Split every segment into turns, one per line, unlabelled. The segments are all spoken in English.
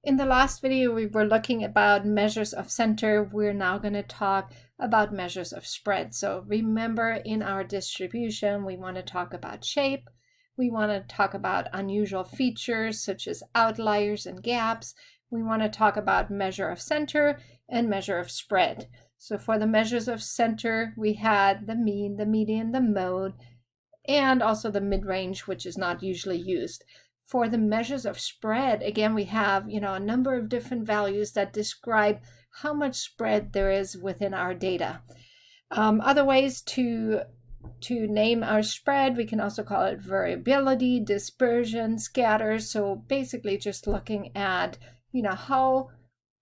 In the last video, we were looking about measures of center. We're now going to talk about measures of spread. So remember, in our distribution, we want to talk about shape. We want to talk about unusual features such as outliers and gaps. We want to talk about measure of center and measure of spread. So for the measures of center, we had the mean, the median, the mode, and also the mid-range, which is not usually used. For the measures of spread, again, we have, a number of different values that describe how much spread there is within our data. Other ways to name our spread, we can also call it variability, dispersion, scatter. So basically just looking at, how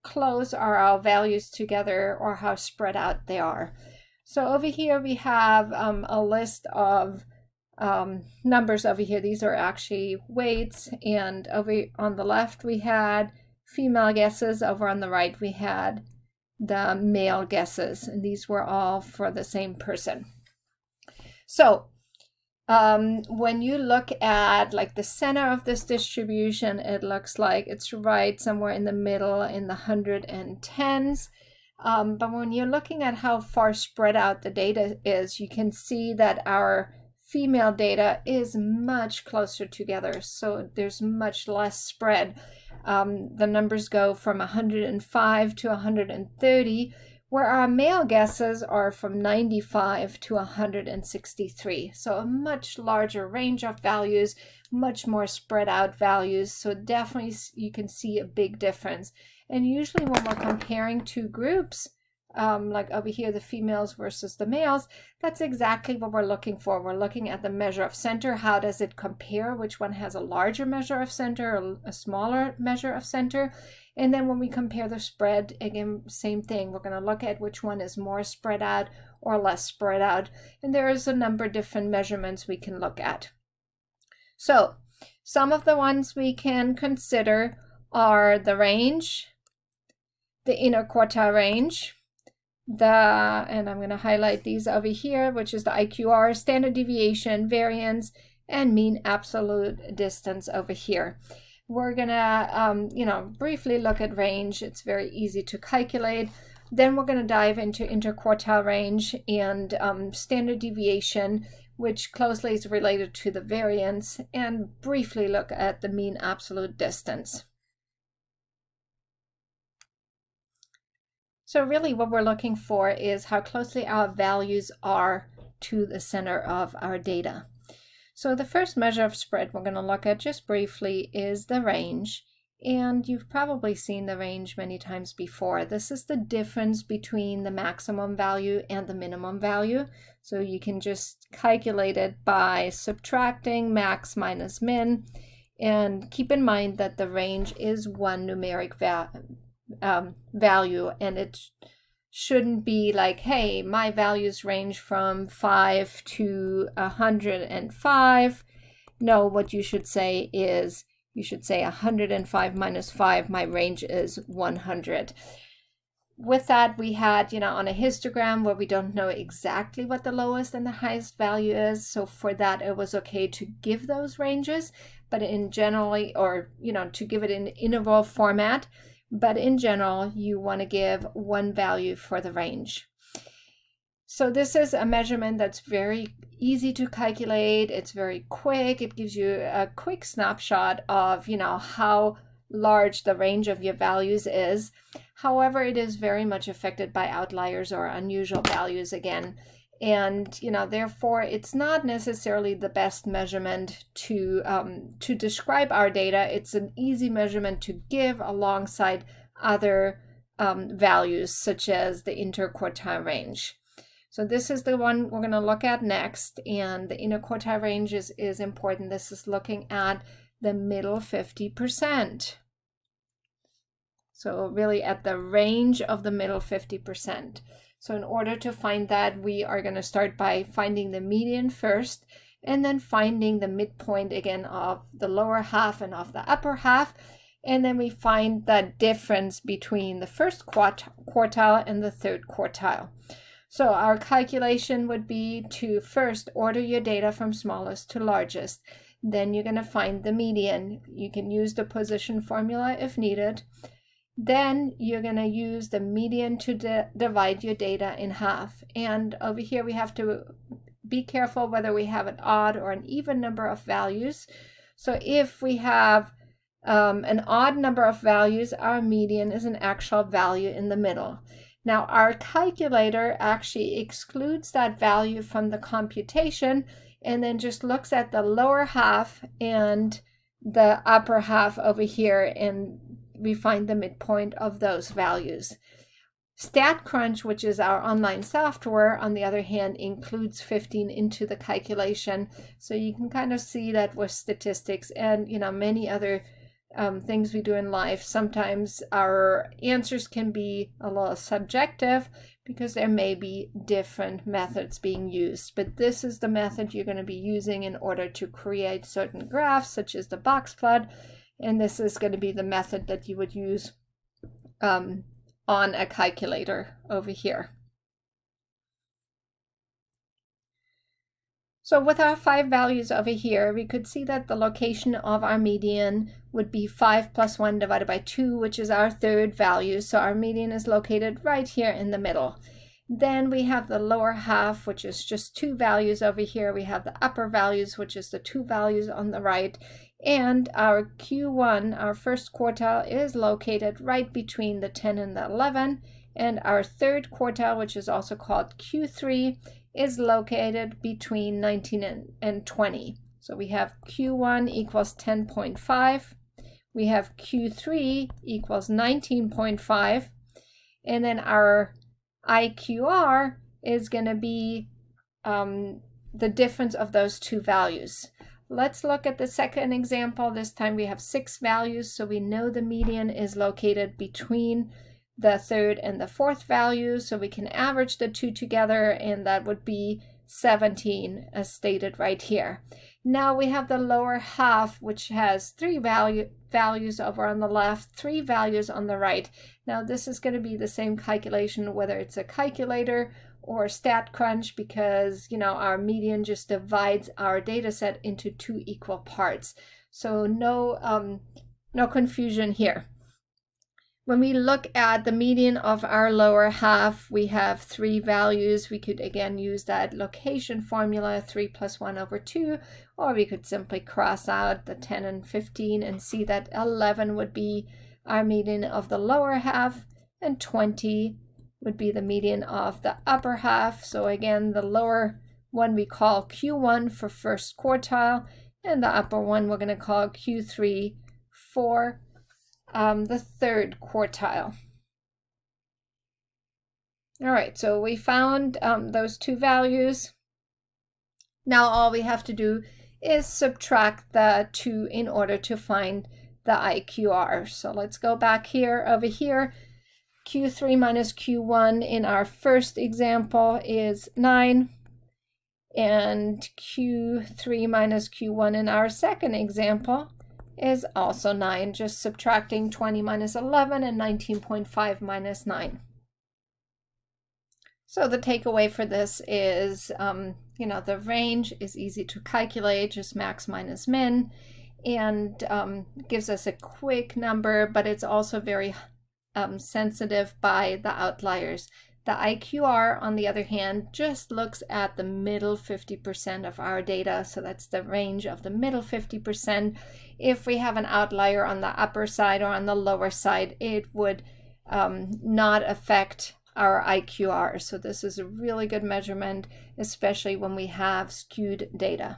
close are our values together or how spread out they are. So over here we have a list of numbers over here. These are actually weights, and over on the left we had female guesses. Over on the right we had the male guesses, and these were all for the same person. So when you look at like the center of this distribution, it looks like it's right somewhere in the middle in the 110s. But when you're looking at how far spread out the data is, you can see that our female data is much closer together, so there's much less spread. The numbers go from 105 to 130, where our male guesses are from 95 to 163. So a much larger range of values, much more spread out values. So definitely you can see a big difference. And usually when we're comparing two groups, like over here, the females versus the males, that's exactly what we're looking for. We're looking at the measure of center. How does it compare? Which one has a larger measure of center or a smaller measure of center? And then when we compare the spread, again, same thing. We're going to look at which one is more spread out or less spread out. And there is a number of different measurements we can look at. So some of the ones we can consider are the range, the inner quartile range, and I'm going to highlight these over here, which is the IQR, standard deviation, variance, and mean absolute distance over here. We're going to, briefly look at range. It's very easy to calculate. Then we're going to dive into interquartile range and standard deviation, which closely is related to the variance, and briefly look at the mean absolute distance. So really what we're looking for is how closely our values are to the center of our data. So the first measure of spread we're going to look at just briefly is the range. And you've probably seen the range many times before. This is the difference between the maximum value and the minimum value. So you can just calculate it by subtracting max minus min. And keep in mind that the range is one numeric value, and it shouldn't be like, hey, my values range from 5 to 105. No, what you should say is, you should say 105 minus 5, my range is 100. With that, we had, on a histogram where we don't know exactly what the lowest and the highest value is. So for that, it was okay to give those ranges, but in generally, or, to give it in interval format. But in general, you want to give one value for the range. So this is a measurement that's very easy to calculate. It's very quick. It gives you a quick snapshot of, how large the range of your values is. However, it is very much affected by outliers or unusual values again. And, therefore, it's not necessarily the best measurement to describe our data. It's an easy measurement to give alongside other values, such as the interquartile range. So this is the one we're going to look at next. And the interquartile range is important. This is looking at the middle 50%. So really at the range of the middle 50%. So in order to find that, we are going to start by finding the median first, and then finding the midpoint again of the lower half and of the upper half. And then we find the difference between the first quartile and the third quartile. So our calculation would be to first order your data from smallest to largest. Then you're going to find the median. You can use the position formula if needed. Then you're going to use the median to divide your data in half. And over here we have to be careful whether we have an odd or an even number of values. So if we have an odd number of values, our median is an actual value in the middle. Now our calculator actually excludes that value from the computation and then just looks at the lower half and the upper half over here, and we find the midpoint of those values. StatCrunch, which is our online software, on the other hand, includes 15 into the calculation. So you can kind of see that with statistics and many other things we do in life, sometimes our answers can be a little subjective because there may be different methods being used. But this is the method you're going to be using in order to create certain graphs, such as the box plot. And this is going to be the method that you would use on a calculator over here. So with our 5 values over here, we could see that the location of our median would be 5 plus 1 divided by 2, which is our third value. So our median is located right here in the middle. Then we have the lower half, which is just 2 values over here. We have the upper values, which is the 2 values on the right. And our Q1, our first quartile, is located right between the 10 and the 11. And our third quartile, which is also called Q3, is located between 19 and 20. So we have Q1 equals 10.5. We have Q3 equals 19.5. And then our IQR is going to be the difference of those 2 values. Let's look at the second example. This time we have 6 values, so we know the median is located between the third and the fourth value, so we can average the 2 together, and that would be 17 as stated right here. Now we have the lower half, which has 3 values over on the left, 3 values on the right. Now this is going to be the same calculation whether it's a calculator or StatCrunch, because our median just divides our data set into 2 equal parts. So no confusion here. When we look at the median of our lower half, we have 3 values. We could again use that location formula, 3 plus 1 over 2, or we could simply cross out the 10 and 15 and see that 11 would be our median of the lower half and 20 would be the median of the upper half. So again, the lower one we call Q1 for first quartile, and the upper one we're going to call Q3 for the third quartile. All right, so we found those 2 values. Now all we have to do is subtract the 2 in order to find the IQR. So let's go back here. Over here, Q3 minus Q1 in our first example is 9. And Q3 minus Q1 in our second example is also 9, just subtracting 20 minus 11 and 19.5 minus 9. So the takeaway for this is, the range is easy to calculate, just max minus min, and gives us a quick number, but it's also very sensitive by the outliers. The IQR, on the other hand, just looks at the middle 50% of our data. So that's the range of the middle 50%. If we have an outlier on the upper side or on the lower side, it would not affect our IQR. So this is a really good measurement, especially when we have skewed data.